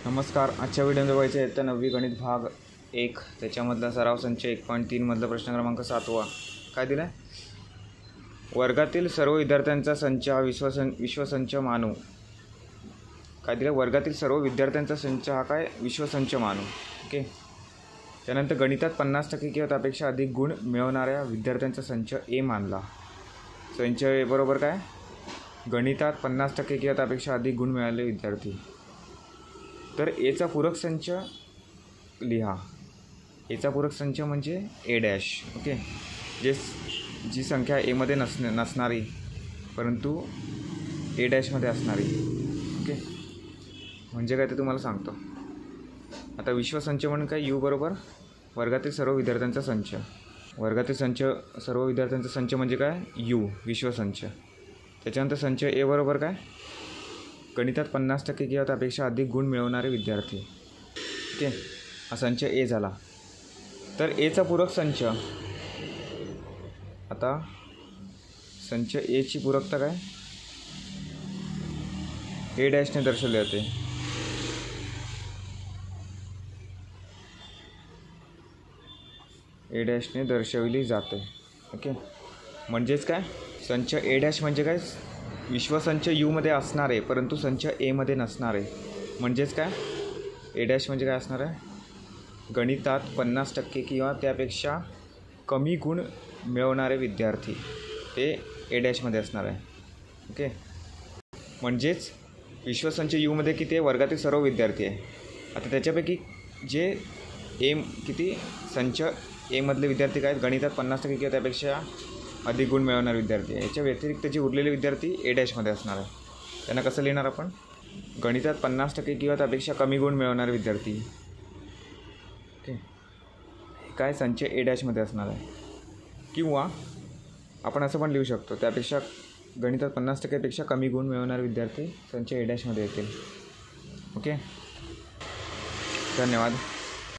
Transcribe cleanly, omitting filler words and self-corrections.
नमस्कार. आजच्या व्हिडिओमध्ये बघायचे आहे तर 9वी गणित भाग 1 त्याच्यामधला सराव संच 1.3 मधला प्रश्न क्रमांक 7वा. काय दिला आहे? वर्गातील सर्व विद्यार्थ्यांचा संच हा विश्वसंच मानू. काय दिलं? वर्गातील सर्व विद्यार्थ्यांचा संच हा काय विश्वसंच मानू. ओके. त्यानंतर गणितात 50% किंवा त्यापेक्षा अधिक गुण मिळवणाऱ्या विद्यार्थ्यांचा संच ए मानला. संच ए बरोबर काय? गणितात 50% किंवा त्यापेक्षा अधिक गुण मिळालेले विद्यार्थी. तर एचा पूरक संच लिहा. एचा पूरक संच म्हणजे ए डॅश. ओके. जी संख्या एमध्ये नसणारी परंतु ए डॅशमध्ये असणारी. ओके. म्हणजे काय ते तुम्हाला सांगतो. आता विश्वसंच म्हणून काय? यू बरोबर वर्गातील सर्व विद्यार्थ्यांचा संच. वर्गातील सर्व विद्यार्थ्यांचा संच म्हणजे काय? यू विश्वसंच. त्याच्यानंतर संच ए बरोबर काय? गणितात 50% किंवा त्यापेक्षा अधिक गुण मिळवणारे विद्यार्थी. ओके. हा संच ए झाला. तर एचा पूरक संच. आता संच एची पूरकता काय? ए डॅशने दर्शवले जाते. ए डॅशने दर्शविली जाते. ओके. म्हणजेच काय? संच ए डॅश म्हणजे काय? विश्वसंच यूमध्ये असणार आहे परंतु संच एमध्ये नसणार आहे. म्हणजेच काय? ए डॅश म्हणजे काय असणार आहे? गणितात 50% किंवा त्यापेक्षा कमी गुण मिळवणारे विद्यार्थी ते ए डॅशमध्ये असणार आहे. ओके. म्हणजेच विश्वसंच यूमध्ये किती आहे? वर्गातील सर्व विद्यार्थी आहे. आता त्याच्यापैकी जे किती संच एमधले विद्यार्थी काय आहेत? गणितात 50% किंवा त्यापेक्षा अधिक गुण मिळवणारे विद्यार्थी. याच्या व्यतिरिक्त जे उरलेले विद्यार्थी ए डॅशमध्ये असणार आहे. त्यांना कसं लिहिणार आपण? गणितात 50% किंवा त्यापेक्षा कमी गुण मिळवणारे विद्यार्थी. ओके. काय? संच ए डॅशमध्ये असणार आहे. किंवा आपण असं पण लिहू शकतो, त्यापेक्षा गणितात 50%पेक्षा कमी गुण मिळवणारे विद्यार्थी संच ए डॅशमध्ये येतील. ओके. धन्यवाद.